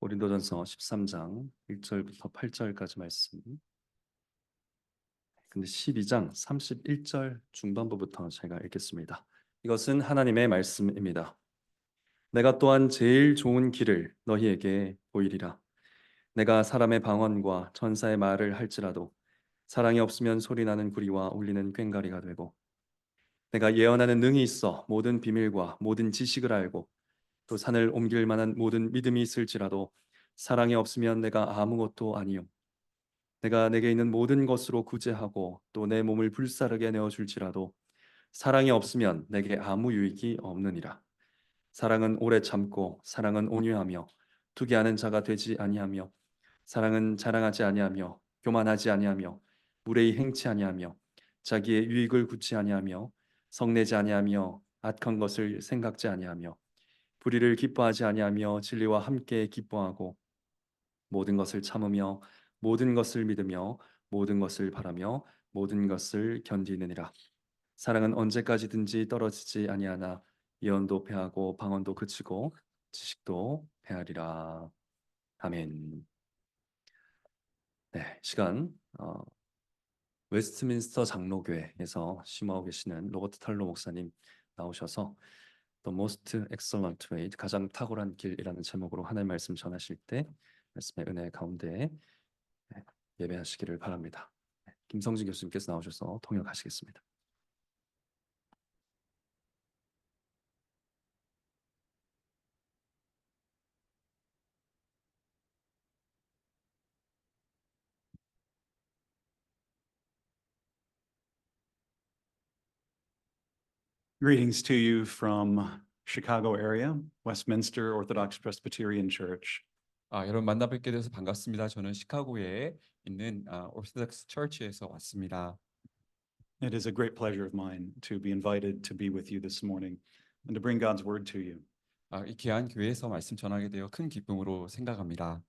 고린도전서 13장 1절부터 8절까지 말씀. 근데 12장 31절 중반부부터 제가 읽겠습니다. 이것은 하나님의 말씀입니다. 내가 또한 제일 좋은 길을 너희에게 보이리라. 내가 사람의 방언과 천사의 말을 할지라도 사랑이 없으면 소리나는 구리와 울리는 꽹과리가 되고, 내가 예언하는 능이 있어 모든 비밀과 모든 지식을 알고 또 산을 옮길 만한 모든 믿음이 있을지라도 사랑이 없으면 내가 아무것도 아니요. 내가 내게 있는 모든 것으로 구제하고 또 내 몸을 불사르게 내어 줄지라도 사랑이 없으면 내게 아무 유익이 없느니라. 사랑은 오래 참고 사랑은 온유하며 투기하는 자가 되지 아니하며 사랑은 자랑하지 아니하며 교만하지 아니하며 무례히 행치 아니하며 자기의 유익을 구치 아니하며 성내지 아니하며 악한 것을 생각지 아니하며 불의를 기뻐하지 아니하며 진리와 함께 기뻐하고 모든 것을 참으며 모든 것을 믿으며 모든 것을 바라며 모든 것을 견디느니라. 사랑은 언제까지든지 떨어지지 아니하나 예언도 패하고 방언도 그치고 지식도 패하리라. 아멘. 네, 시간 웨스트민스터 장로교회에서 심호하고 계시는 로버트 탈로 목사님 나오셔서 The Most Excellent Way, 가장 탁월한 길이라는 제목으로 하나님의 말씀 전하실 때 말씀의 은혜 가운데 예배하시기를 바랍니다. 김성진 교수님께서 나오셔서 통역하시겠습니다. Greetings to you from Chicago area, Westminster Orthodox Presbyterian Church. 여러분 만나 뵙게 돼서 반갑습니다. 저는 시카고에 있는 오르토독스 처치에서 왔습니다. It is a great pleasure of mine to be invited to be with you this morning and to bring God's word to you. 이 귀한 교회에서 말씀 전하게 되어 큰 기쁨으로 생각합니다.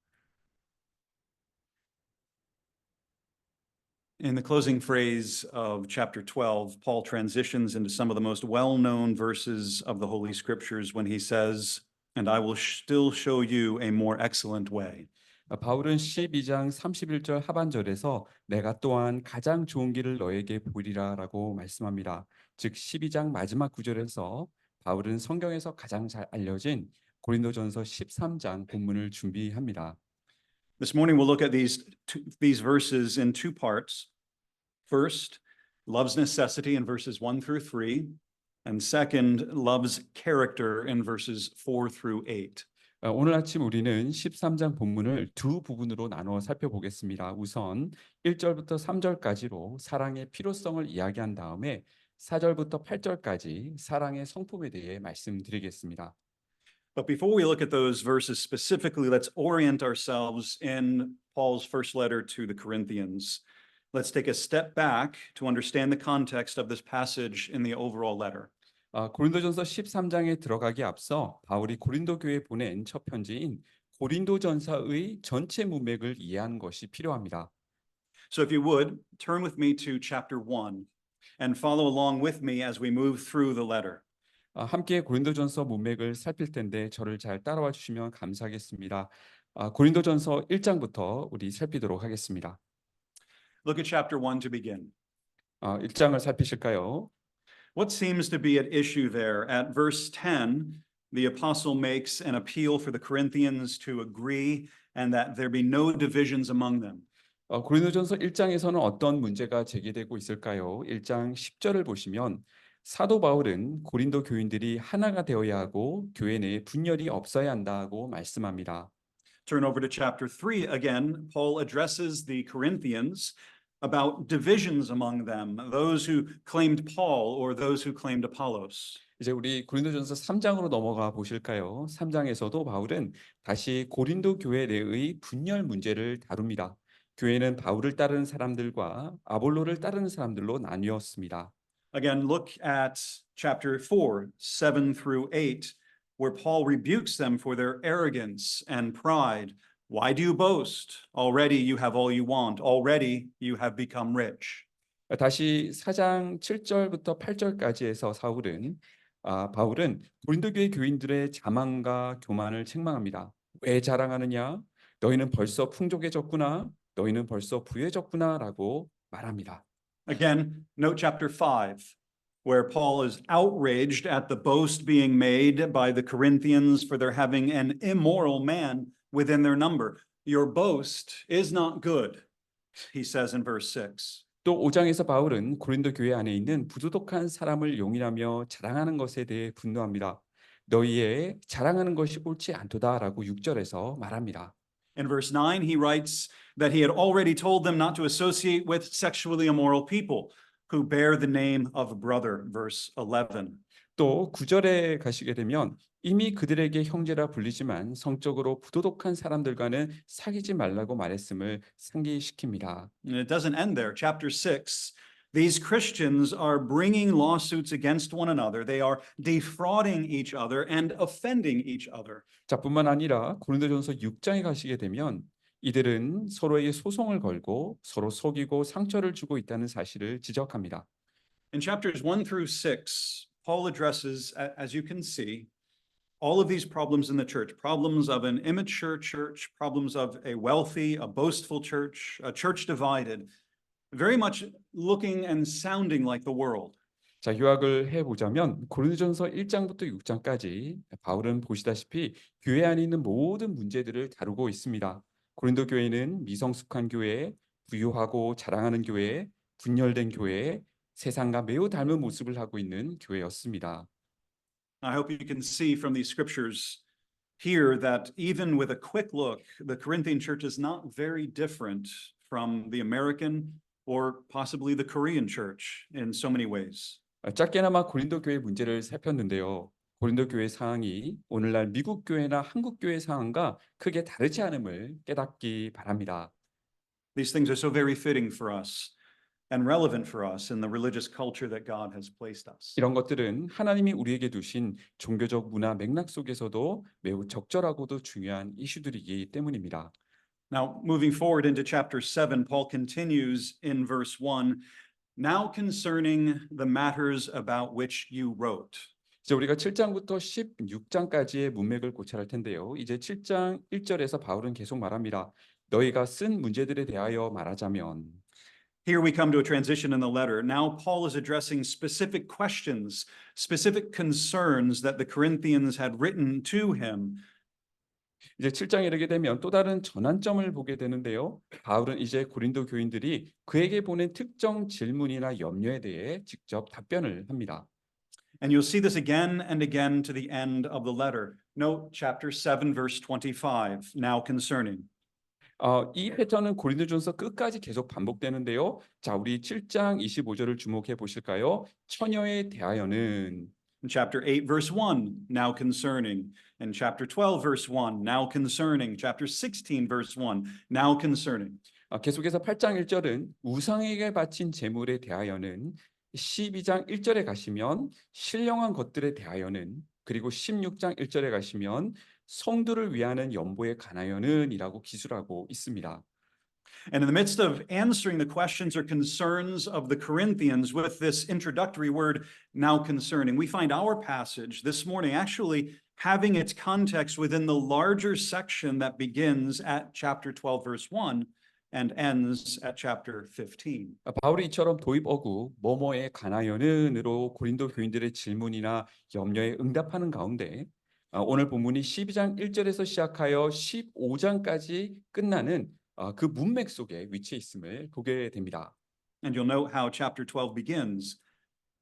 In the closing phrase of chapter 12, Paul transitions into some of the most well-known verses of the Holy Scriptures when he says, "And I will still show you a more excellent way." 바울은 12장 31절 하반절에서 내가 또한 가장 좋은 길을 너에게 보이리라라고 말씀합니다. 즉 12장 마지막 구절에서 바울은 성경에서 가장 잘 알려진 고린도전서 13장 본문을 준비합니다. This morning we'll look at these verses in two parts. First, love's necessity in verses 1 through 3, and second, love's character in verses 4 through 8. 오늘 아침 우리는 13장 본문을 두 부분으로 나누어 살펴보겠습니다. 우선 1절부터 3절까지로 사랑의 필요성을 이야기한 다음에 4절부터 8절까지 사랑의 성품에 대해 말씀드리겠습니다. But before we look at those verses specifically, let's orient ourselves in Paul's first letter to the Corinthians. Let's take a step back to understand the context of this passage in the overall letter. 고린도전서 13장에 들어가기 앞서 바울이 고린도 교회에 보낸 첫 편지인 고린도전서의 전체 문맥을 이해하는 것이 필요합니다. So if you would, turn with me to chapter 1 and follow along with me as we move through the letter. 함께 고린도전서 문맥을 살필 텐데 저를 잘 따라와 주시면 감사하겠습니다. 고린도전서 1장부터 우리 살피도록 하겠습니다. Look at chapter 1 to begin. 1장을 살피실까요? What seems to be at issue there? At verse 10, the apostle makes an appeal for the Corinthians to agree and that there be no divisions among them. 고린도전서 1장에서는 어떤 문제가 제기되고 있을까요? 1장 10절을 보시면 사도 바울은 고린도 교인들이 하나가 되어야 하고 교회 내에 분열이 없어야 한다고 말씀합니다. Turn over to chapter 3 again. Paul addresses the Corinthians about divisions among them, those who claimed Paul or those who claimed Apollos. 이제 우리 고린도전서 3장으로 넘어가 보실까요? 3장에서도 바울은 다시 고린도 교회 내의 분열 문제를 다룹니다. 교회는 바울을 따르는 사람들과 아볼로를 따르는 사람들로 나뉘었습니다. Again, look at chapter 4, 7 through 8, where Paul rebukes them for their arrogance and pride. Why do you boast? Already you have all you want. Already you have become rich. 다시 4장 7절부터 8절까지에서 바울은 고린도 교회 교인들의 자만과 교만을 책망합니다. 왜 자랑하느냐? 너희는 벌써 풍족해졌구나. 너희는 벌써 부유해졌구나라고 말합니다. Again, note chapter 5, where Paul is outraged at the boast being made by the Corinthians for their having an immoral man within their number. Your boast is not good, he says in verse 6. 또 5장에서 바울은 고린도 교회 안에 있는 부도덕한 사람을 용인하며 자랑하는 것에 대해 분노합니다. 너희의 자랑하는 것이 옳지 않도다라고 6절에서 말합니다. In verse 9, he writes that he had already told them not to associate with sexually immoral people who bear the name of brother, verse 11. 또 9절에 가시게 되면 이미 그들에게 형제라 불리지만 성적으로 부도덕한 사람들과는 사귀지 말라고 말했음을 상기시킵니다. And it doesn't end there. Chapter 6, these Christians are bringing lawsuits against one another. They are defrauding each other and offending each other. 자, 뿐만 아니라 고린도전서 6장에 가시게 되면 이들은 서로에게 소송을 걸고 서로 속이고 상처를 주고 있다는 사실을 지적합니다. In chapters 1 through 6, Paul addresses, as you can see, all of these problems in the church, problems of an immature church, problems of a wealthy, a boastful church, a church divided, very much looking and sounding like the world. 자, 요약을 해보자면 고린도전서 1장부터 6장까지 바울은 보시다시피 교회 안에 있는 모든 문제들을 다루고 있습니다. 고린도 교회는 미성숙한 교회, 부유하고 자랑하는 교회, 분열된 교회, 세상과 매우 닮은 모습을 하고 있는 교회였습니다. I hope you can see from these scriptures here that even with a quick look, the Corinthian church is not very different from the American or possibly the Korean church in so many ways. 짧게나마 고린도 교회 문제를 살폈는데요. 고린도 교회 상황이 오늘날 미국 교회나 한국 교회 상황과 크게 다르지 않음을 깨닫기 바랍니다. These things are so very fitting for us and relevant for us in the religious culture that God has placed us. 이런 것들은 하나님이 우리에게 두신 종교적 문화 맥락 속에서도 매우 적절하고도 중요한 이슈들이기 때문입니다. Now, moving forward into chapter 7, Paul continues in verse 1, now concerning the matters about which you wrote. 이제 우리가 7장부터 16장까지의 문맥을 고찰할 텐데요. 이제 7장 1절에서 바울은 계속 말합니다. 너희가 쓴 문제들에 대하여 말하자면 Here we come to a transition in the letter. Now Paul is addressing specific questions, specific concerns that the Corinthians had written to him. 이제 7장에 이르게 되면 또 다른 전환점을 보게 되는데요. 바울은 이제 고린도 교인들이 그에게 보낸 특정 질문이나 염려에 대해 직접 답변을 합니다. And you'll see this again and again to the end of the letter. Note chapter 7, verse 25, now concerning. 이 패턴은 고린도전서 끝까지 계속 반복되는데요. 자, 우리 7장 25절을 주목해 보실까요? 처녀에 대하여는 In chapter 8, verse 1, now concerning. In chapter 12, verse 1, now concerning. Chapter 16, verse 1, now concerning. 계속해서 8장 1절은 우상에게 바친 제물에 대하여는 12장 1절에 가시면 신령한 것들에 대하여는 그리고 16장 1절에 가시면 성도를 위하는 연보에 관하여는이라고 기술하고 있습니다. And in the midst of answering the questions or concerns of the Corinthians with this introductory word, now concerning, we find our passage this morning actually having its context within the larger section that begins at chapter 12, verse 1 and ends at chapter 15. 바울이 이처럼 도입어구 뭐뭐에 관하여는으로 고린도 교인들의 질문이나 염려에 응답하는 가운데 오늘 본문이 12장 1절에서 시작하여 15장까지 끝나는 그 문맥 속에 위치해 있음을 보게 됩니다. And you'll note how chapter 12 begins,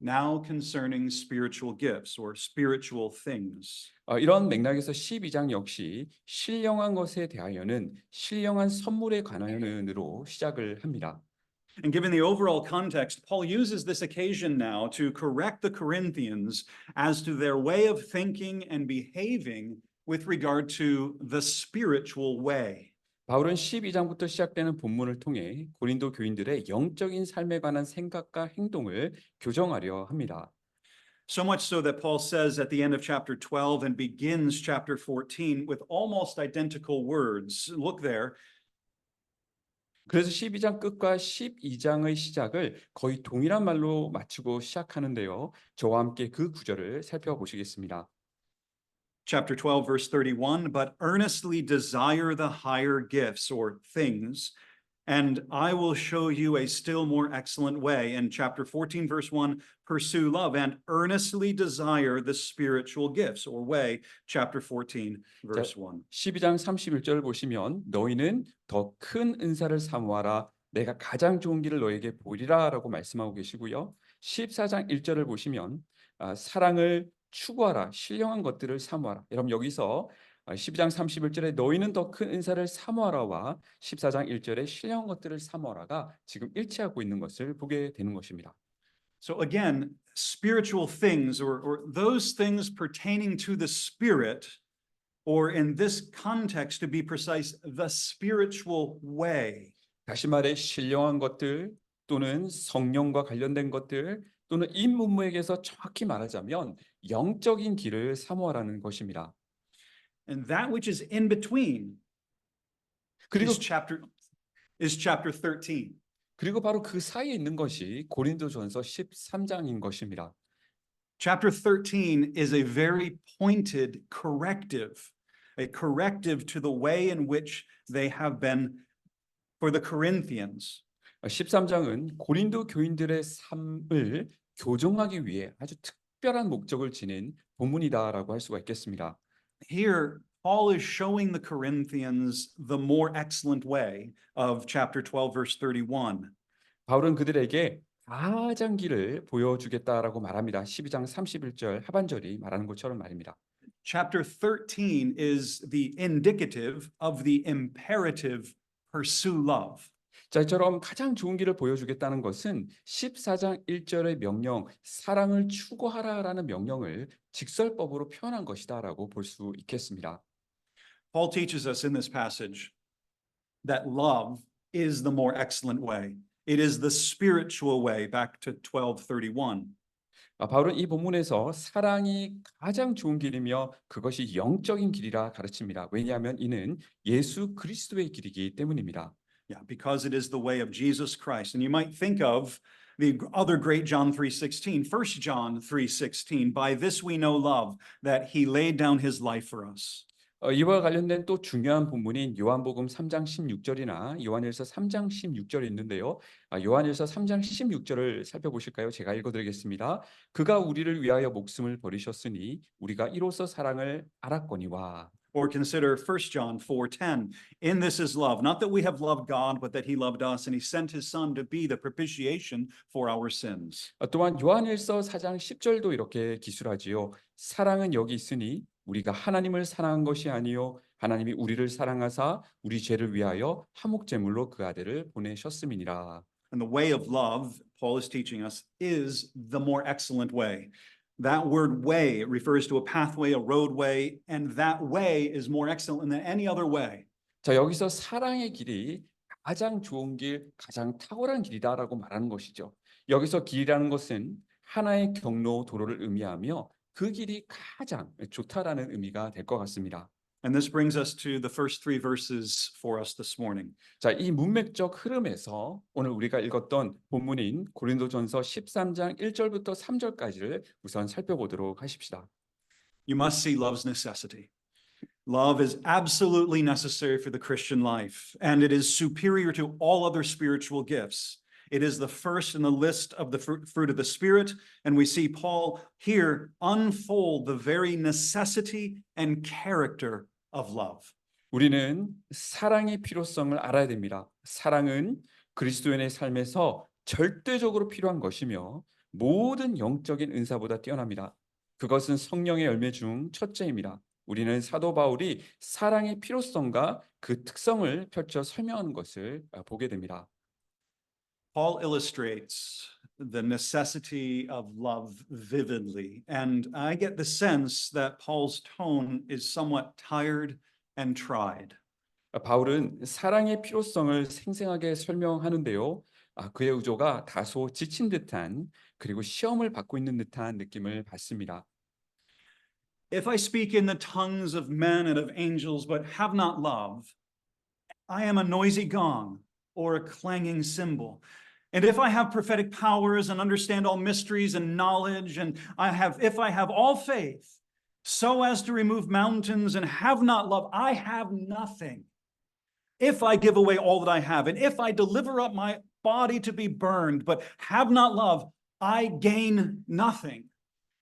now concerning spiritual gifts or spiritual things. 이런 맥락에서 12장 역시 신령한 것에 대하여는 신령한 선물에 관하여는으로 시작을 합니다. And given the overall context, Paul uses this occasion now to correct the Corinthians as to their way of thinking and behaving with regard to the spiritual way. 바울은 12장부터 시작되는 본문을 통해 고린도 교인들의 영적인 삶에 관한 생각과 행동을 교정하려 합니다. So much so that Paul says at the end of chapter 12 and begins chapter 14 with almost identical words. Look there. 그래서 12장 끝과 12장의 시작을 거의 동일한 말로 마치고 시작하는데요. 저와 함께 그 구절을 살펴보시겠습니다. chapter 12, verse 31, but earnestly desire the higher gifts or things, and I will show you a still more excellent way. In chapter 14, verse 1, pursue love and earnestly desire the spiritual gifts or way, chapter 14, verse 1. 12장 31절 보시면 너희는 더 큰 은사를 사모하라 내가 가장 좋은 길을 너에게 보이리라라고 말씀하고 계시고요. 14장 1절을 보시면 사랑을 추구하라 신령한 것들을 사모하라. 여러분 여기서 12장 31절에 너희는 더 큰 은사를 사모하라와 14장 1절에 신령한 것들을 사모하라가 지금 일치하고 있는 것을 보게 되는 것입니다. So again, spiritual things or those things pertaining to the spirit, or in this context, to be precise, the spiritual way. 다시 말해 신령한 것들 또는 성령과 관련된 것들 또는 이 문맥에서 정확히 말하자면 영적인 길을 사모하라는 것입니다. And that which is in between 그리고 is chapter 13. 그리고 바로 그 사이에 있는 것이 고린도전서 13장인 것입니다. Chapter 13 is a very pointed corrective, a corrective to the way in which they have been for the Corinthians. 13장은 고린도 교인들의 삶을 교정하기 위해 아주 특별한 목적을 지닌 본문이다라고 할 수가 있겠습니다. Here, Paul is showing the Corinthians the more excellent way of chapter 12, verse 31. 바울은 그들에게 가장 길을 보여주겠다라고 말합니다. 12장 31절 하반절이 말하는 것처럼 말입니다. Chapter 13 is the indicative of the imperative pursue love. 자, 이처럼 가장 좋은 길을 보여주겠다는 것은 14장 1절의 명령, 사랑을 추구하라라는 명령을 직설법으로 표현한 것이다라고 볼 수 있겠습니다. Paul teaches us in this passage that love is the more excellent way. It is the spiritual way, back to 12:31. 바울은 이 본문에서 사랑이 가장 좋은 길이며 그것이 영적인 길이라 가르칩니다. 왜냐하면 이는 예수 그리스도의 길이기 때문입니다. Yeah, because it is the way of Jesus Christ. And you might think of the other great John 3:16, 1 John 3:16, by this we know love, that he laid down his life for us. 이와 관련된 또 중요한 본문인 요한복음 3장 16절이나 요한일서 3장 16절이 있는데요. 요한일서 3장 16절을 살펴보실까요? 제가 읽어드리겠습니다. 그가 우리를 위하여 목숨을 버리셨으니 우리가 이로써 사랑을 알았거니와. Or consider 1 John 4:10. In this is love, not that we have loved God, but that he loved us and he sent his son to be the propitiation for our sins. 또한 요한일서 4장 10절도 이렇게 기술하지요. 사랑은 여기 있으니 우리가 하나님을 사랑한 것이 아니요 하나님이 우리를 사랑하사 우리 죄를 위하여 화목 제물로 그 아들을 보내셨음이니라. And the way of love, Paul is teaching us, is the more excellent way. That word way refers to a pathway, a roadway, and that way is more excellent than any other way. 자, 여기서 사랑의 길이 가장 좋은 길, 가장 탁월한 길이다라고 말하는 것이죠. 여기서 길이라는 것은 하나의 경로, 도로를 의미하며 그 길이 가장 좋다라는 의미가 될 것 같습니다. And this brings us to the first three verses for us this morning. 자, 이 문맥적 흐름에서 오늘 우리가 읽었던 본문인 고린도전서 13장 1절부터 3절까지를 우선 살펴보도록 하십시다. You must see love's necessity. Love is absolutely necessary for the Christian life, and it is superior to all other spiritual gifts. It is the first in the list of the fruit of the Spirit, and we see Paul here unfold the very necessity and character of love. 우리는 사랑의 필요성을 알아야 됩니다. 사랑은 그리스도인의 삶에서 절대적으로 필요한 것이며 모든 영적인 은사보다 뛰어납니다. 그것은 성령의 열매 중 첫째입니다. 우리는 사도 바울이 사랑의 필요성과 그 특성을 펼쳐 설명하는 것을 보게 됩니다. Paul illustrates the necessity of love vividly, and I get the sense that Paul's tone is somewhat tired and tried. 바울은 사랑의 필요성을 생생하게 설명하는데요. 그의 의도가 다소 지친 듯한 그리고 시험을 받고 있는 듯한 느낌을 받습니다. If I speak in the tongues of men and of angels but have not love, I am a noisy gong or a clanging cymbal. And if I have prophetic powers and understand all mysteries and knowledge, and if I have all faith so as to remove mountains and have not love, I have nothing. If I give away all that I have, and if I deliver up my body to be burned, but have not love, I gain nothing.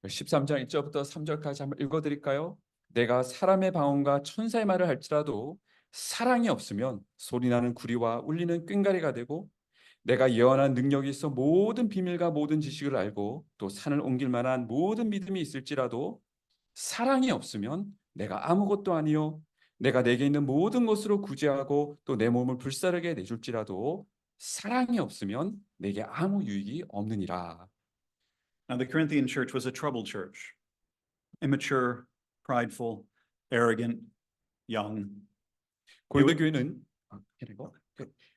13장 1절부터 3절까지 한번 읽어드릴까요? 내가 사람의 방언과 천사의 말을 할지라도 사랑이 없으면 소리나는 구리와 울리는 꽹과리가 되고 내가 예언한 능력이 있어 모든 비밀과 모든 지식을 알고 또 산을 옮길 만한 모든 믿음이 있을지라도 사랑이 없으면 내가 아무것도 아니요 내가 내게 있는 모든 것으로 구제하고 또 내 몸을 불사르게 내줄지라도 사랑이 없으면 내게 아무 유익이 없느니라. Now, the Corinthian church was a troubled church, immature, prideful, arrogant, young. 고린도 교회는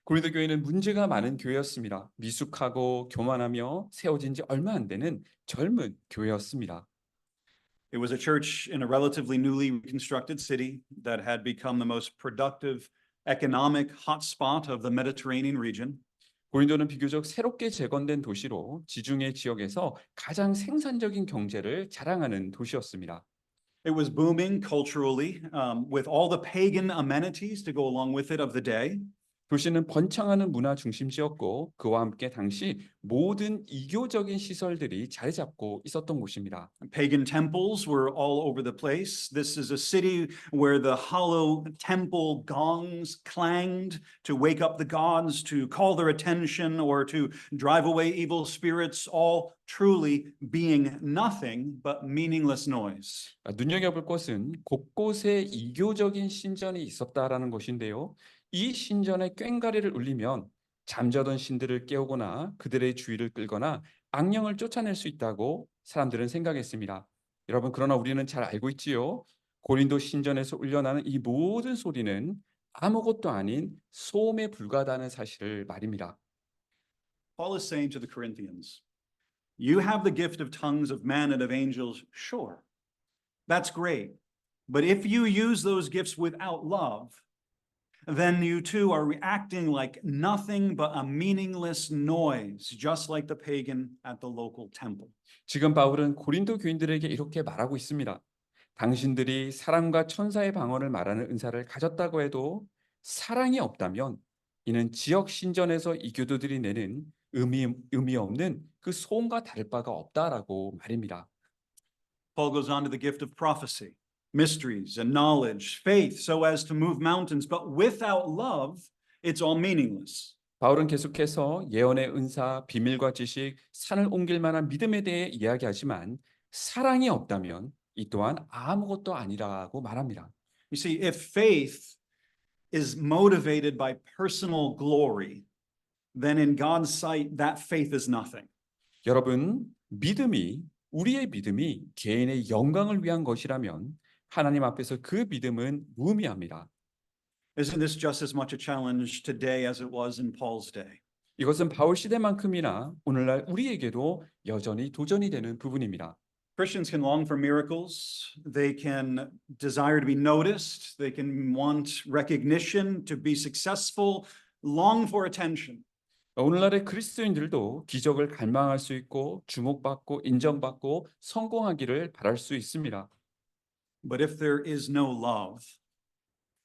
고린도 교회는 문제가 많은 교회였습니다. 미숙하고 교만하며 세워진 지 얼마 안 되는 젊은 교회였습니다. It was a church in a relatively newly reconstructed city that had become the most productive economic hotspot of the Mediterranean region. 고린도는 비교적 새롭게 재건된 도시로 지중해 지역에서 가장 생산적인 경제를 자랑하는 도시였습니다. It was booming culturally, with all the pagan amenities to go along with it of the day. 도시는 번창하는 문화 중심지였고 그와 함께 당시 모든 이교적인 시설들이 자리 잡고 있었던 곳입니다. Pagan temples were all over the place. This is a city where the hollow temple gongs clanged to wake up the gods, to call their attention, or to drive away evil spirits, all truly being nothing but meaningless noise. 눈여겨볼 것은 곳곳에 이교적인 신전이 있었다라는 것인데요. 이 신전의 꽹과리를 울리면 잠자던 신들을 깨우거나 그들의 주의를 끌거나 악령을 쫓아낼 수 있다고 사람들은 생각했습니다. 여러분, 그러나 우리는 잘 알고 있지요. 고린도 신전에서 울려나는 이 모든 소리는 아무것도 아닌 소음에 불과하다는 사실을 말입니다. Paul is saying to the Corinthians, you have the gift of tongues of men and of angels, sure. That's great. But if you use those gifts without love, then you too are reacting like nothing but a meaningless noise, just like the pagan at the local temple. 지금 바울은 고린도 교인들에게 이렇게 말하고 있습니다. 당신들이 사랑과 천사의 방언을 말하는 은사를 가졌다고 해도 사랑이 없다면 이는 지역 신전에서 이 교도들이 내는 의미 없는 그 소음과 다를 바가 없다라고 말입니다. Paul goes on to the gift of prophecy, mysteries and knowledge, faith, so as to move mountains, but without love, it's all meaningless. 바울은 계속해서 예언의 은사, 비밀과 지식, 산을 옮길 만한 믿음에 대해 이야기하지만 사랑이 없다면 이 또한 아무것도 아니라고 말합니다. You see, if faith is motivated by personal glory, then in God's sight, that faith is nothing. 여러분, 우리의 믿음이 개인의 영광을 위한 것이라면 하나님 앞에서 그 믿음은 무의미합니다. Isn't this just as much a challenge today as it was in Paul's day? 이것은 바울 시대만큼이나 오늘날 우리에게도 여전히 도전이 되는 부분입니다. Christians can long for miracles. They can desire to be noticed. They can want recognition, to be successful, long for attention. 오늘날의 그리스도인들도 기적을 갈망할 수 있고 주목받고 인정받고 성공하기를 바랄 수 있습니다. But if there is no love,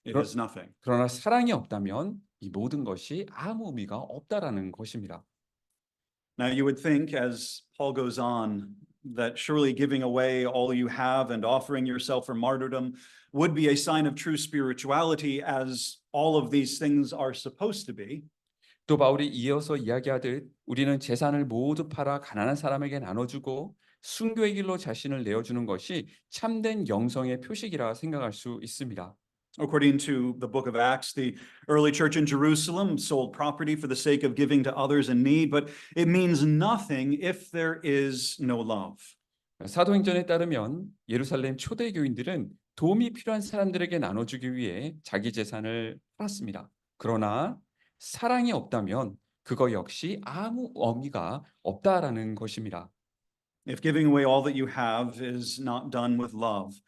it is nothing. 그러나 사랑이 없다면 이 모든 것이 아무 의미가 없다라는 것입니다. Now you would think, as Paul goes on, that surely giving away all you have and offering yourself for martyrdom would be a sign of true spirituality, as all of these things are supposed to be. 또 바울이 이어서 이야기하듯 우리는 재산을 모두 팔아 가난한 사람에게 나눠주고 순교의 길로 자신을 내어주는 것이 참된 영성의 표식이라 생각할 수 있습니다. According to the book of Acts, the early church in Jerusalem sold property for the sake of giving to others in need, but it means nothing if there is no love. 사도행전에 따르면 예루살렘 초대 교인들은 도움이 필요한 사람들에게 나눠주기 위해 자기 재산을 팔았습니다. 그러나 사랑이 없다면 그거 역시 아무 의미가 없다라는 것입니다. If giving away all that you have is not done with love,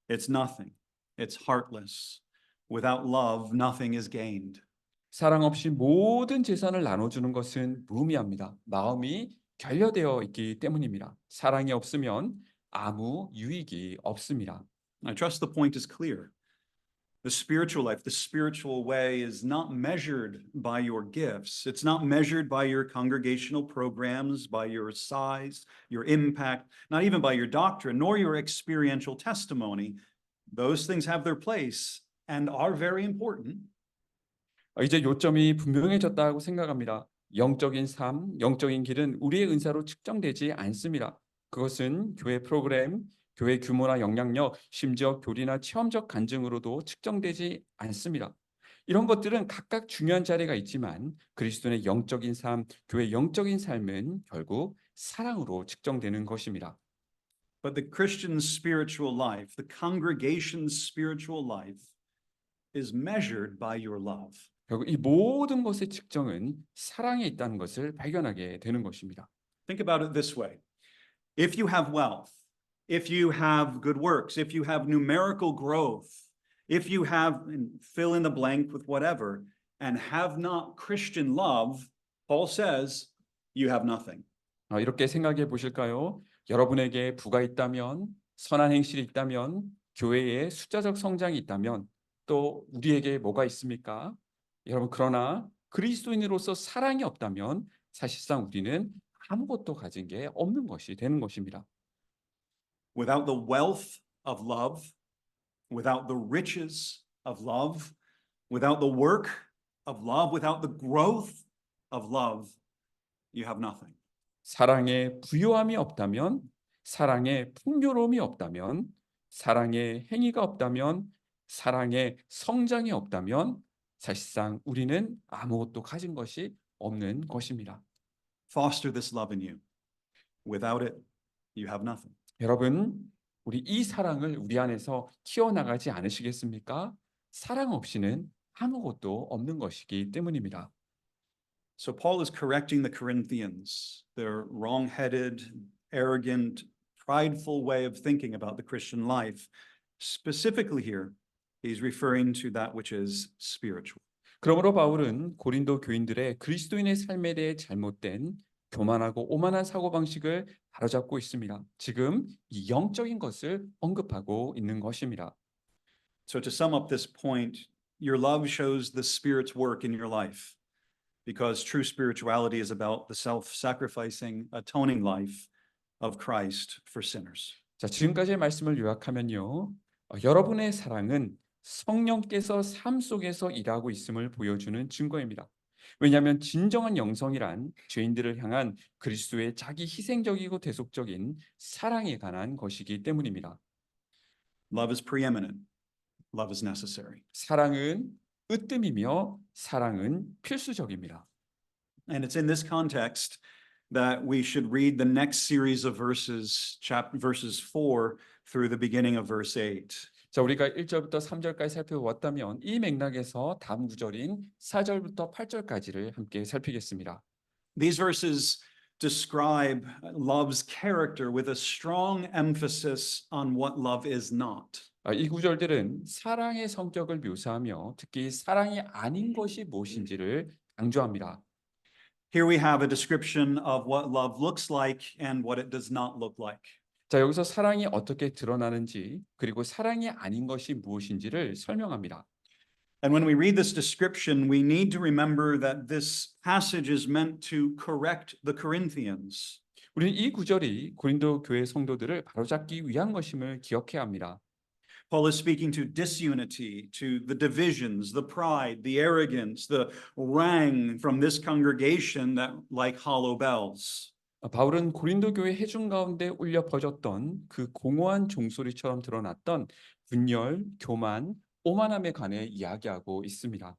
it's nothing. It's heartless. Without love, nothing is gained. 사랑 없이 모든 재산을 나눠주는 것은 무의미합니다. 마음이 결여되어 있기 때문입니다. 사랑이 없으면 아무 유익이 없습니다. I trust the point is clear. The spiritual life, the spiritual way is not measured by your gifts. It's not measured by your congregational programs, by your size, your impact, not even by your doctrine, nor your experiential testimony. Those things have their place and are very important. 이제 요점이 분명해졌다고 생각합니다. 영적인 삶, 영적인 길은 우리의 은사로 측정되지 않습니다. 그것은 교회 프로그램, 교회 규모나 영향력, 심지어 교리나 체험적 간증으로도 측정되지 않습니다. 이런 것들은 각각 중요한 자리가 있지만 그리스도인의 영적인 삶, 교회 영적인 삶은 결국 사랑으로 측정되는 것입니다. But the Christian's spiritual life, the congregation's spiritual life, is measured by your love. 결국 이 모든 것의 측정은 사랑에 있다는 것을 발견하게 되는 것입니다. Think about it this way. If you have wealth, if you have good works, if you have numerical growth, if you have, fill in the blank with whatever, and have not Christian love, Paul says, you have nothing. 이렇게 생각해 보실까요? 여러분에게 부가 있다면, 선한 행실이 있다면, 교회에 숫자적 성장이 있다면, 또 우리에게 뭐가 있습니까? 여러분, 그러나 그리스도인으로서 사랑이 없다면 사실상 우리는 아무것도 가진 게 없는 것이 되는 것입니다. Without the wealth of love, without the riches of love, without the work of love, without the growth of love, you have nothing. 사랑의 부요함이 없다면, 사랑의 풍요로움이 없다면, 사랑의 행위가 없다면, 사랑의 성장이 없다면 사실상 우리는 아무것도 가진 것이 없는 것입니다. Foster this love in you. Without it, you have nothing. 여러분, 우리 이 사랑을 우리 안에서 키워나가지 않으시겠습니까? 사랑 없이는 아무것도 없는 것이기 때문입니다. So Paul is correcting the Corinthians, their wrong-headed, arrogant, prideful way of thinking about the Christian life. Specifically here, he's referring to that which is spiritual. 그러므로 바울은 고린도 교인들의 그리스도인의 삶에 대해 잘못된 교만하고 오만한 사고방식을 바로잡고 있습니다. 지금 이 영적인 것을 언급하고 있는 것입니다. So to sum up this point, your love shows the Spirit's work in your life, because true spirituality is about the self-sacrificing, atoning life of Christ for sinners. 자, 지금까지의 말씀을 요약하면요. 여러분의 사랑은 성령께서 삶 속에서 일하고 있음을 보여주는 증거입니다. 왜냐하면 진정한 영성이란 죄인들을 향한 그리스도의 자기 희생적이고 대속적인 사랑에 관한 것이기 때문입니다. Love is preeminent. Love is necessary. 사랑은 으뜸이며 사랑은 필수적입니다. And it's in this context that we should read the next series of verses 4 through the beginning of verse 8. 자, 우리가 1절부터 3절까지 살펴보았다면 이 맥락에서 다음 구절인 4절부터 8절까지를 함께 살피겠습니다. These verses describe love's character with a strong emphasis on what love is not. 이 구절들은 사랑의 성격을 묘사하며 특히 사랑이 아닌 것이 무엇인지를 강조합니다. Here we have a description of what love looks like and what it does not look like. 자, 여기서 사랑이 어떻게 드러나는지 그리고 사랑이 아닌 것이 무엇인지를 설명합니다. And when we read this description, we need to remember that this passage is meant to correct the Corinthians. 우리는 이 구절이 고린도 교회 성도들을 바로잡기 위한 것임을 기억해야 합니다. Paul is speaking to disunity, to the divisions, the pride, the arrogance, the rang from this congregation that like hollow bells. 바울은 고린도 교회 회중 가운데 울려 퍼졌던 그 공허한 종소리처럼 드러났던 분열, 교만, 오만함에 관해 이야기하고 있습니다.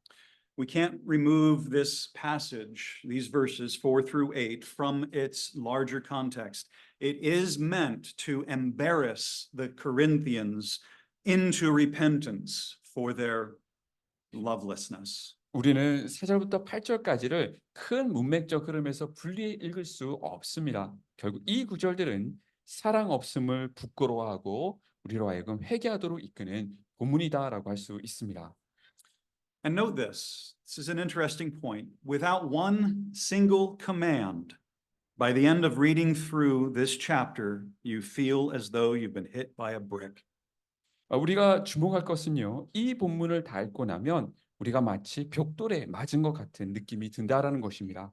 We can't remove this passage, these verses 4 through 8, from its larger context. It is meant to embarrass the Corinthians into repentance for their lovelessness. 우리는 4절부터 8절까지를 큰 문맥적 흐름에서 분리해 읽을 수 없습니다. 결국 이 구절들은 사랑 없음을 부끄러워하고 우리로 하여금 회개하도록 이끄는 본문이다라고 할 수 있습니다. And note this. This is an interesting point. Without one single command, by the end of reading through this chapter, you feel as though you've been hit by a brick. 우리가 주목할 것은요. 이 본문을 다 읽고 나면 우리가 마치 벽돌에 맞은 것 같은 느낌이 든다라는 것입니다.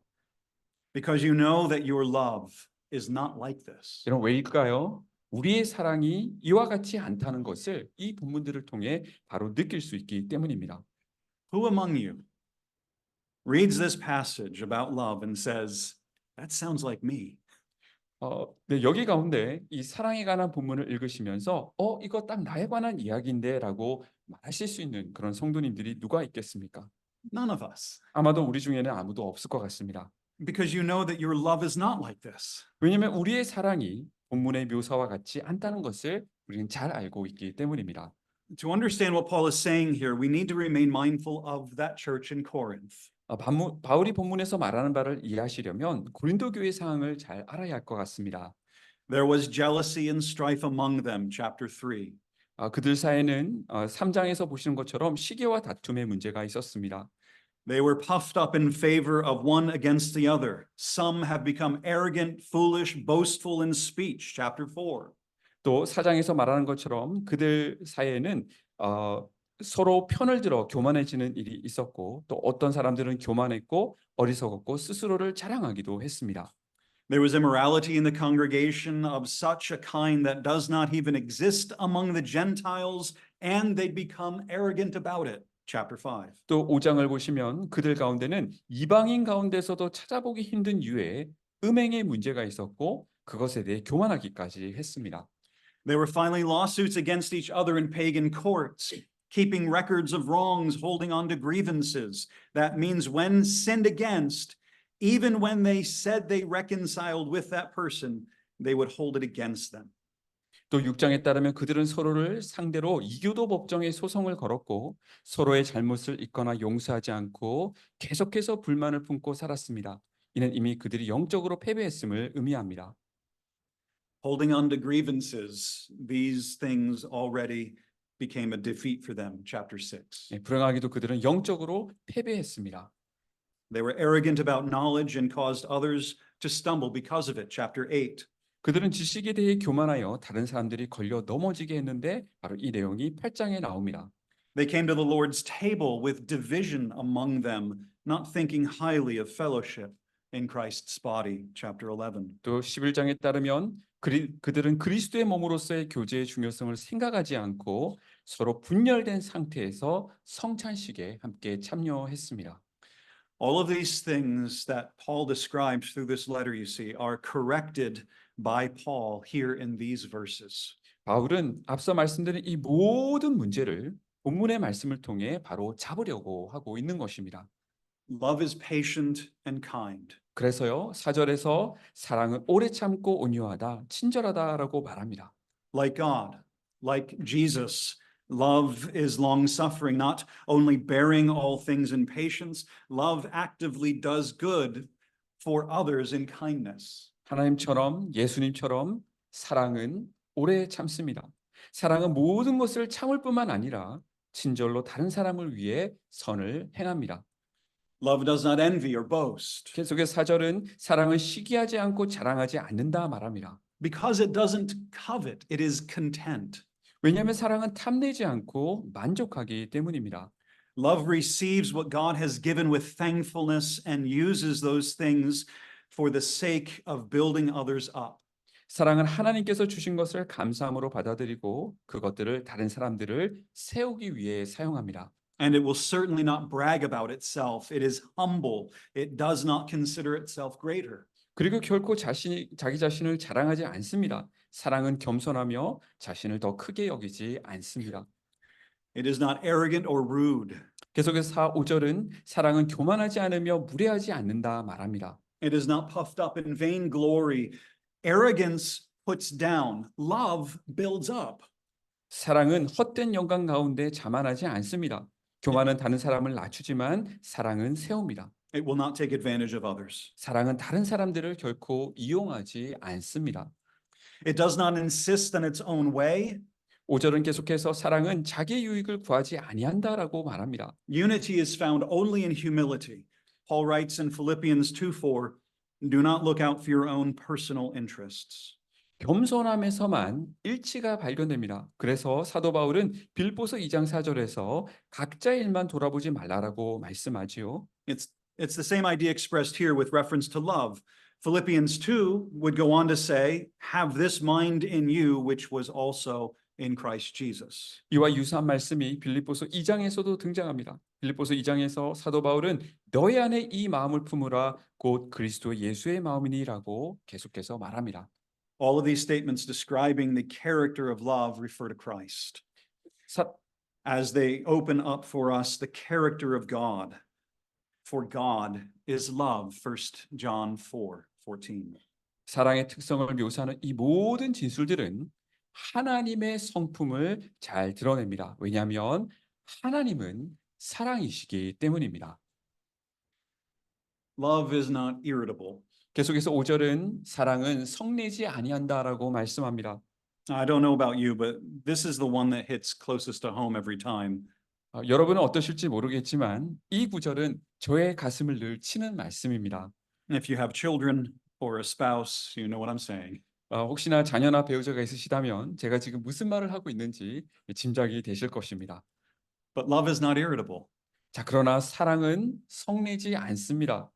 Because you know that your love is not like this. 여러분 왜일까요? 우리의 사랑이 이와 같지 않다는 것을 이 본문들을 통해 바로 느낄 수 있기 때문입니다. Who among you reads this passage about love and says, that sounds like me? 네, 여기 가운데 이 사랑에 관한 본문을 읽으시면서 이거 딱 나에 관한 이야기인데라고 말하실 수 있는 그런 성도님들이 누가 있겠습니까? None of us. 아마도 우리 중에는 아무도 없을 것 같습니다. Because you know that your love is not like this. 왜냐하면 우리의 사랑이 본문의 묘사와 같지 않다는 것을 우리는 잘 알고 있기 때문입니다. To understand what Paul is saying here, we need to remain mindful of that church in Corinth. 바울이 본문에서 말하는 바를 이해하시려면 고린도 교회 상황을 잘 알아야 할 것 같습니다. There was jealousy and strife among them, chapter 3. 그들 사이에는 3장에서 보시는 것처럼 시기와 다툼의 문제가 있었습니다. They were puffed up in favor of one against the other. Some have become arrogant, foolish, boastful in speech, chapter 4. 또 4장에서 말하는 것처럼 그들 사이에는 서로 편을 들어 교만해지는 일이 있었고 또 어떤 사람들은 교만했고 어리석었고 스스로를 자랑하기도 했습니다. There was immorality in the congregation of such a kind that does not even exist among the Gentiles, and they become arrogant about it. Chapter 5. 또 5장을 보시면 그들 가운데는 이방인 가운데서도 찾아보기 힘든 유의 음행의 문제가 있었고 그것에 대해 교만하기까지 했습니다. There were finally lawsuits against each other in pagan courts, keeping records of wrongs, holding on to grievances. That means when sinned against, even when they said they reconciled with that person, they would hold it against them. 또 6장에 따르면 그들은 서로를 상대로 이교도 법정에 소송을 걸었고 서로의 잘못을 잊거나 용서하지 않고 계속해서 불만을 품고 살았습니다. 이는 이미 그들이 영적으로 패배했음을 의미합니다. Holding on to grievances, these things already became a defeat for them. Chapter 6. 불행하게도 그들은 영적으로 패배했습니다. They were arrogant about knowledge and caused others to stumble because of it. Chapter 8. 그들은 지식에 대해 교만하여 다른 사람들이 걸려 넘어지게 했는데 바로 이 내용이 8장에 나옵니다. They came to the Lord's table with division among them, not thinking highly of fellowship in Christ's body. Chapter 11. 또 11장에 따르면 그들은 그리스도의 몸으로서의 교제의 중요성을 생각하지 않고 서로 분열된 상태에서 성찬식에 함께 참여했습니다. All of these things that Paul describes through this letter, you see, are corrected by Paul here in these verses. 바울은 앞서 말씀드린 이 모든 문제를 본문의 말씀을 통해 바로 잡으려고 하고 있는 것입니다. Love is patient and kind. 그래서요, 4절에서 사랑은 오래 참고 온유하다, 친절하다라고 말합니다. Like God, like Jesus, love is long-suffering, not only bearing all things in patience, love actively does good for others in kindness. 하나님처럼 예수님처럼 사랑은 오래 참습니다. 사랑은 모든 것을 참을 뿐만 아니라 친절로 다른 사람을 위해 선을 행합니다. Love does not envy or boast. 계속해서 4절은 사랑은 시기하지 않고 자랑하지 않는다 말합니다. Because it doesn't covet, it is content. 왜냐하면 사랑은 탐내지 않고 만족하기 때문입니다. Love receives what God has given with thankfulness and uses those things for the sake of building others up. 사랑은 하나님께서 주신 것을 감사함으로 받아들이고 그것들을 다른 사람들을 세우기 위해 사용합니다. And it will certainly not brag about itself. It is humble. It does not consider itself greater. 그리고 결코 자기 자신을 자랑하지 않습니다. 사랑은 겸손하며 자신을 더 크게 여기지 않습니다. It is not arrogant or rude. 계속해서 4, 5절은 사랑은 교만하지 않으며 무례하지 않는다 말합니다. It is not puffed up in vain glory. Arrogance puts down. Love builds up. 사랑은 헛된 영광 가운데 자만하지 않습니다. 교만은 다른 사람을 낮추지만 사랑은 세웁니다. It will not take advantage of others. 사랑은 다른 사람들을 결코 이용하지 않습니다. It does not insist on its own way. 5절은 계속해서 사랑은 자기의 유익을 구하지 아니한다라고 말합니다. Unity is found only in humility. Paul writes in Philippians 2:4, do not look out for your own personal interests. 겸손함에서만 일치가 발견됩니다. 그래서 사도 바울은 빌보서 2장 4절에서 각자의 일만 돌아보지 말라라고 말씀하지요. It's the same idea expressed here with reference to love. Philippians 2 would go on to say, have this mind in you, which was also in Christ Jesus. 이와 유사한 말씀이 빌립보서 2장에서도 등장합니다. 빌립보서 2장에서 사도 바울은 너희 안에 이 마음을 품으라 곧 그리스도 예수의 마음이니라고 계속해서 말합니다. All of these statements describing the character of love refer to Christ. 사, As they open up for us the character of God. For God is love, 1 John 4:14. 사랑의 특성을 묘사하는 이 모든 진술들은 하나님의 성품을 잘 드러냅니다. 왜냐하면 하나님은 사랑이시기 때문입니다. Love is not irritable. 계속해서 5절은 사랑은 성내지 아니한다라고 말씀합니다. I don't know about you, but this is the one that hits closest to home every time. 여러분은 어떠실지 모르겠지만 이 구절은 저의 가슴을 늘 치는 말씀입니다. If you have children or a spouse, you know what I'm saying. 혹시나 자녀나 배우자가 있으시다면 제가 지금 무슨 말을 하고 있는지 짐작이 되실 것입니다. But love is not irritable. 자, 그러나 사랑은 성내지 않습니다.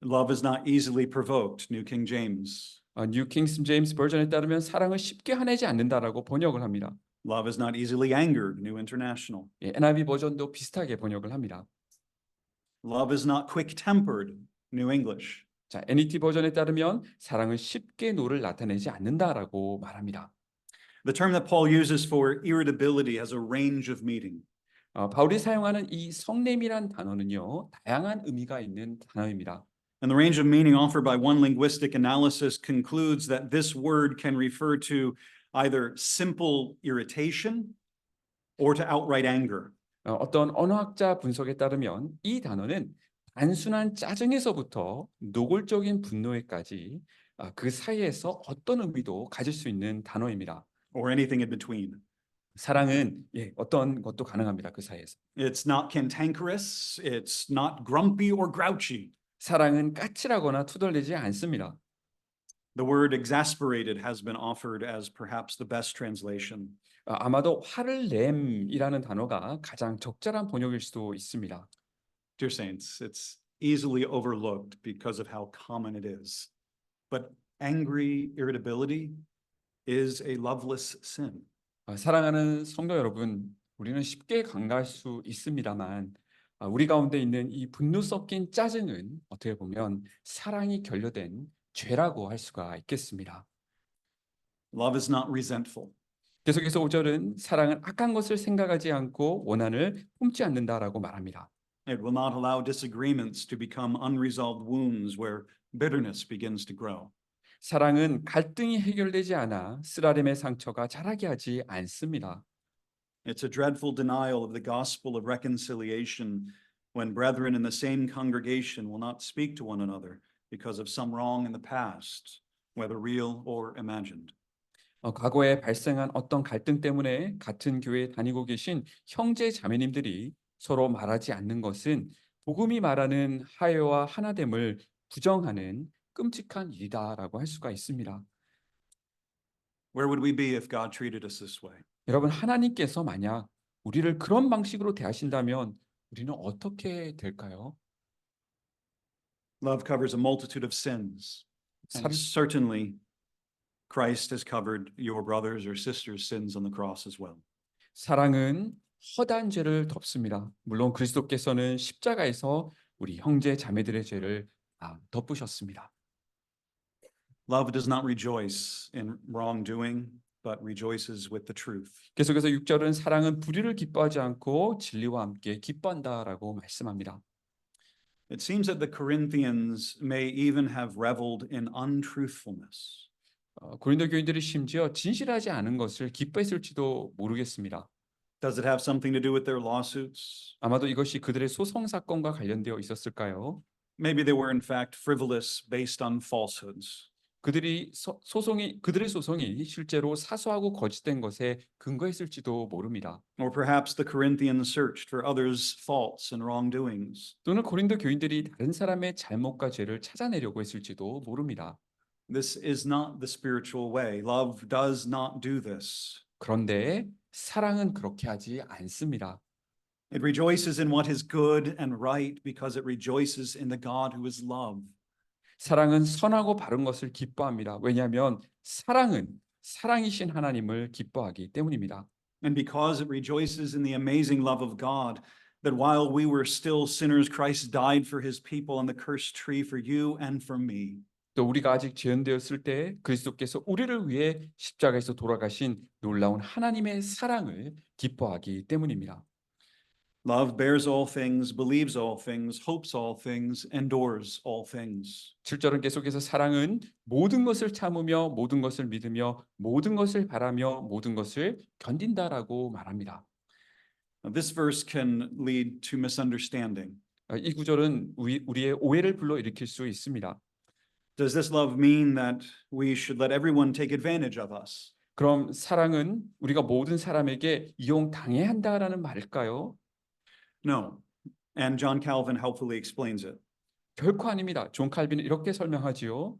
Love is not easily provoked, New King James. 뉴 킹 제임스 버전에 따르면 사랑을 쉽게 화내지 않는다라고 번역을 합니다. Love is not easily angered, New International. NIV 버전도 비슷하게 번역을 합니다. Love is not quick-tempered, New English. 자, NET 버전에 따르면 사랑은 쉽게 노를 나타내지 않는다라고 말합니다. The term that Paul uses for irritability has a range of meaning. 바울이 사용하는 이 성냄이란 단어는요, 다양한 의미가 있는 단어입니다. And the range of meaning offered by one linguistic analysis concludes that this word can refer to either simple irritation or to outright anger. 어떤 언어학자 분석에 따르면 이 단어는 단순한 짜증에서부터 노골적인 분노에까지 그 사이에서 어떤 의미도 가질 수 있는 단어입니다. Or anything in between. 사랑은 어떤 것도 가능합니다. 그 사이에서. It's not cantankerous, it's not grumpy or grouchy. 사랑은 까칠하거나 투덜대지 않습니다. The word exasperated has been offered as perhaps the best translation. 아마도 화를 냄이라는 단어가 가장 적절한 번역일 수도 있습니다. Dear saints, it's easily overlooked because of how common it is. But angry irritability is a loveless sin. 사랑하는 성도 여러분, 우리는 쉽게 간과할 수 있습니다만 우리 가운데 있는 이 분노 섞인 짜증은 어떻게 보면 사랑이 결여된 죄라고 할 수가 있겠습니다. Love is not resentful. 계속해서 5절은 사랑은 악한 것을 생각하지 않고 원한을 품지 않는다라고 말합니다. It will not allow disagreements to become unresolved wounds where bitterness begins to grow. 사랑은 갈등이 해결되지 않아 쓰라림의 상처가 자라게 하지 않습니다. It's a dreadful denial of the gospel of reconciliation when brethren in the same congregation will not speak to one another because of some wrong in the past, whether real or imagined. 과거에 발생한 어떤 갈등 때문에 같은 교회에 다니고 계신 형제 자매님들이 서로 말하지 않는 것은 복음이 말하는 화해와 하나됨을 부정하는 끔찍한 일이다라고 할 수가 있습니다. Where would we be if God treated us this way? 여러분, 하나님께서 만약 우리를 그런 방식으로 대하신다면 우리는 어떻게 될까요? Love covers a multitude of sins. And certainly, Christ has covered your brothers or sisters' sins on the cross as well. 사랑은 허다한 죄를 덮습니다. 물론 그리스도께서는 십자가에서 우리 형제 자매들의 죄를 덮으셨습니다. Love does not rejoice in wrongdoing, but rejoices with the truth. 계속해서 6절은 사랑은 불의를 기뻐하지 않고 진리와 함께 기뻐한다라고 말씀합니다. It seems that the Corinthians may even have reveled in untruthfulness. 고린도 교인들이 심지어 진실하지 않은 것을 기뻐했을지도 모르겠습니다. Does it have something to do with their lawsuits? 아마도 이것이 그들의 소송 사건과 관련되어 있었을까요? Maybe they were in fact frivolous based on falsehoods. 그들의 소송이 실제로 사소하고 거짓된 것에 근거했을지도 모릅니다. Or perhaps the Corinthians searched for others' faults and wrongdoings. 또는 고린도 교인들이 다른 사람의 잘못과 죄를 찾아내려고 했을지도 모릅니다. This is not the spiritual way. Love does not do this. 그런데 사랑은 그렇게 하지 않습니다. It rejoices in what is good and right because it rejoices in the God who is love. 사랑은 선하고 바른 것을 기뻐합니다. 왜냐하면 사랑은 사랑이신 하나님을 기뻐하기 때문입니다. And because it rejoices in the amazing love of God, that while we were still sinners, Christ died for his people on the cursed tree for you and for me. 또 우리가 아직 죄인되었을 때 그리스도께서 우리를 위해 십자가에서 돌아가신 놀라운 하나님의 사랑을 기뻐하기 때문입니다. Love bears all things, believes all things, hopes all things, endures all things. 7절은 계속해서 사랑은 모든 것을 참으며 모든 것을 믿으며 모든 것을 바라며 모든 것을 견딘다라고 말합니다. Now, this verse can lead to misunderstanding. 이 구절은 우리의 오해를 불러일으킬 수 있습니다. Does this love mean that we should let everyone take advantage of us? 그럼 사랑은 우리가 모든 사람에게 이용당해야 한다라는 말일까요? No. And John Calvin helpfully explains it. 결코 아닙니다. 존 칼빈은 이렇게 설명하지요.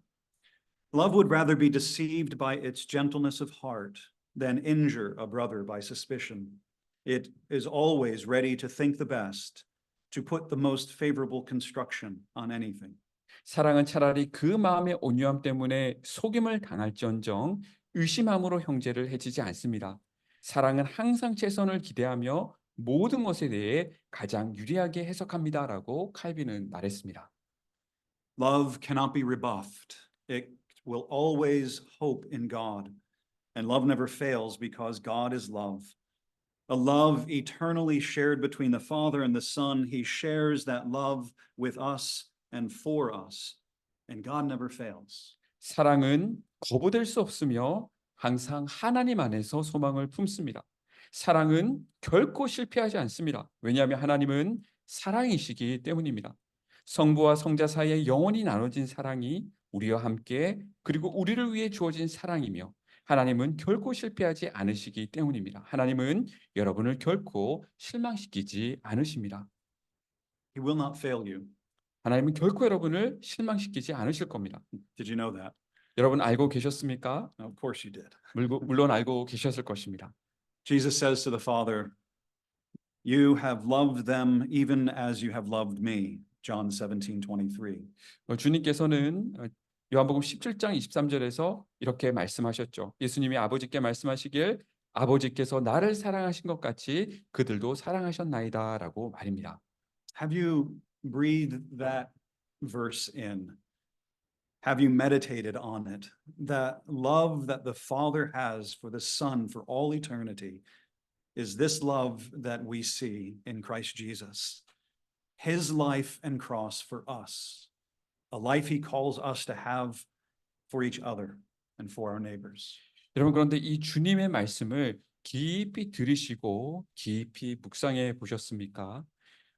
Love would rather be deceived by its gentleness of heart than injure a brother by suspicion. It is always ready to think the best, to put the most favorable construction on anything. 사랑은 차라리 그 마음의 온유함 때문에 속임을 당할지언정 의심함으로 형제를 해치지 않습니다. 사랑은 항상 최선을 기대하며 모든 것에 대해 가장 유리하게 해석합니다라고 칼빈은 말했습니다. Love cannot be rebuffed. It will always hope in God. And love never fails because God is love. A love eternally shared between the Father and the Son. He shares that love with us and for us. And God never fails. 사랑은 거부될 수 없으며 항상 하나님 안에서 소망을 품습니다. 사랑은 결코 실패하지 않습니다. 왜냐하면 하나님은 사랑이시기 때문입니다. 성부와 성자 사이에 영원히 나눠진 사랑이 우리와 함께 그리고 우리를 위해 주어진 사랑이며 하나님은 결코 실패하지 않으시기 때문입니다. 하나님은 여러분을 결코 실망시키지 않으십니다. He will not fail you. 하나님은 결코 여러분을 실망시키지 않으실 겁니다. Did you know that? 여러분 알고 계셨습니까? Of course you did. 물론 알고 계셨을 것입니다. Jesus says to the Father, "You have loved them even as you have loved me." John 17:23. 주님께서는 요한복음 17장 23절에서 이렇게 말씀하셨죠. 예수님이 아버지께 말씀하시길 아버지께서 나를 사랑하신 것 같이 그들도 사랑하셨나이다라고 말입니다. Have you breathed that verse in? Have you meditated on it? That love that the Father has for the Son for all eternity is this love that we see in Christ Jesus. His life and cross for us. A life he calls us to have for each other and for our neighbors. 여러분 그런데 이 주님의 말씀을 깊이 들으시고 깊이 묵상해 보셨습니까?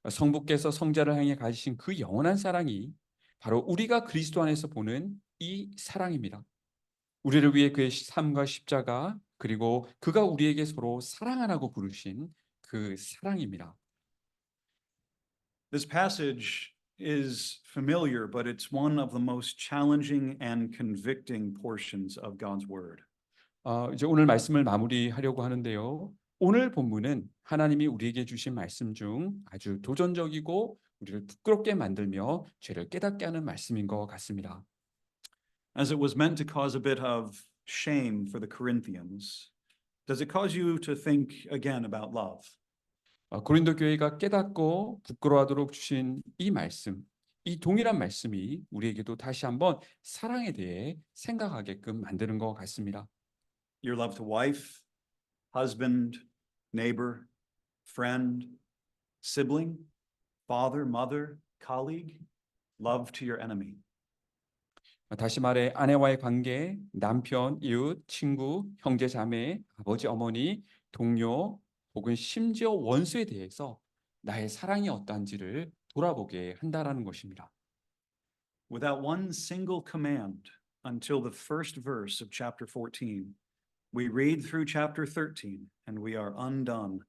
성부께서 성자를 향해 가지신 그 영원한 사랑이 바로 우리가 그리스도 안에서 보는 이 사랑입니다. 우리를 위해 그의 삶과 십자가 그리고 그가 우리에게 서로 사랑하라고 부르신 그 사랑입니다. This passage is familiar, but it's one of the most challenging and convicting portions of God's word. 이제 오늘 말씀을 마무리하려고 하는데요. 오늘 본문은 하나님이 우리에게 주신 말씀 중 아주 도전적이고 우리를 부끄럽게 만들며 죄를 깨닫게 하는 말씀인 것 같습니다. As it was meant to cause a bit of shame for the Corinthians, does it cause you to think again about love? 고린도 교회가 깨닫고 부끄러워하도록 주신 이 말씀, 이 동일한 말씀이 우리에게도 다시 한번 사랑에 대해 생각하게끔 만드는 것 같습니다. Your love to wife, husband, neighbor, friend, sibling, father, mother, colleague, love to your enemy. 다시 말해 아내와의 관계, 남편, 이웃, 친구, 형제, 자매, 아버지, 어머니, 동료 혹은 심지어 원수에 대해서 나의 사랑이 어떠한지를 돌아보게 한다라는 것입니다. Without one single command until the first verse of chapter 14, we read through chapter 13 and we are undone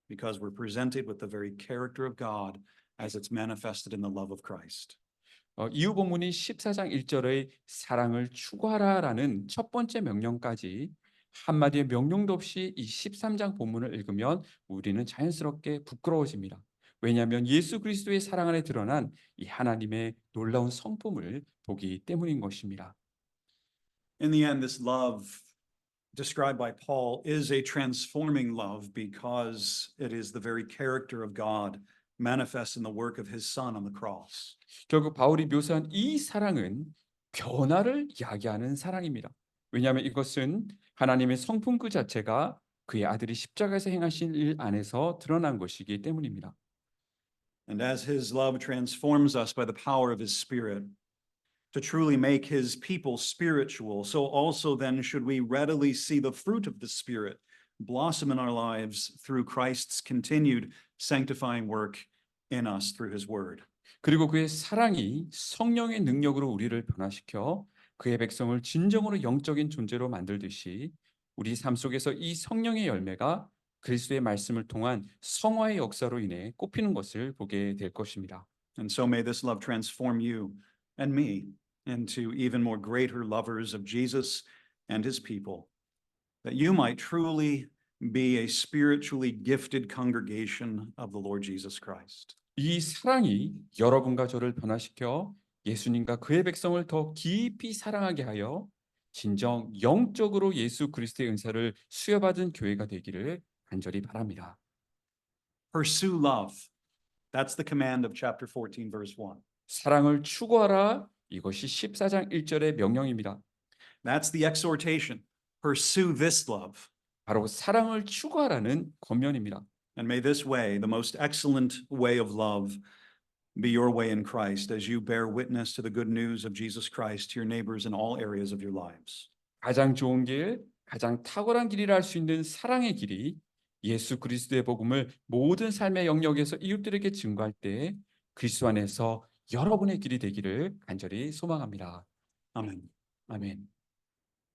because we're presented with the very character of God as it's manifested in the love of Christ. 이후 본문인 14장 1절의 사랑을 추구하라라는 첫 번째 명령까지 한마디의 명령도 없이 이 13장 본문을 읽으면 우리는 자연스럽게 부끄러워집니다. 왜냐하면 예수 그리스도의 사랑 안에 드러난 이 하나님의 놀라운 성품을 보기 때문인 것입니다. In the end, this love described by Paul is a transforming love because it is the very character of God manifest in the work of his son on the cross. 결국 바울이 묘사한 이 사랑은 변화를 야기하는 사랑입니다. 왜냐하면 이것은 하나님의 성품 그 자체가 그의 아들이 십자가에서 행하신 일 안에서 드러난 것이기 때문입니다. And as his love transforms us by the power of his Spirit to truly make his people spiritual, so also then should we readily see the fruit of the Spirit blossom in our lives through Christ's continued sanctifying work in us through his word. 그리고 그의 사랑이 성령의 능력으로 우리를 변화시켜 그의 백성을 진정으로 영적인 존재로 만들듯이 우리 삶 속에서 이 성령의 열매가 그리스도의 말씀을 통한 성화의 역사로 인해 꽃피는 것을 보게 될 것입니다. And so may this love transform you and me into even more greater lovers of Jesus and his people, that you might truly be a spiritually gifted congregation of the Lord Jesus Christ. 이 사랑이 여러분과 저를 변화시켜 예수님과 그의 백성을 더 깊이 사랑하게 하여 진정 영적으로 예수 그리스도의 은사를 수여받은 교회가 되기를 간절히 바랍니다. Pursue love. That's the command of chapter 14, verse 1. 사랑을 추구하라. 이것이 14장 1절의 명령입니다. That's the exhortation. Pursue this love. 바로 사랑을 추구하라는 권면입니다. And may this way, the most excellent way of love, be your way in Christ as you bear witness to the good news of Jesus Christ to your neighbors in all areas of your lives. 가장 좋은 길, 가장 탁월한 길이라 할 수 있는 사랑의 길이 예수 그리스도의 복음을 모든 삶의 영역에서 이웃들에게 증거할 때 그리스도 안에서 여러분의 길이 되기를 간절히 소망합니다. Amen. 아멘.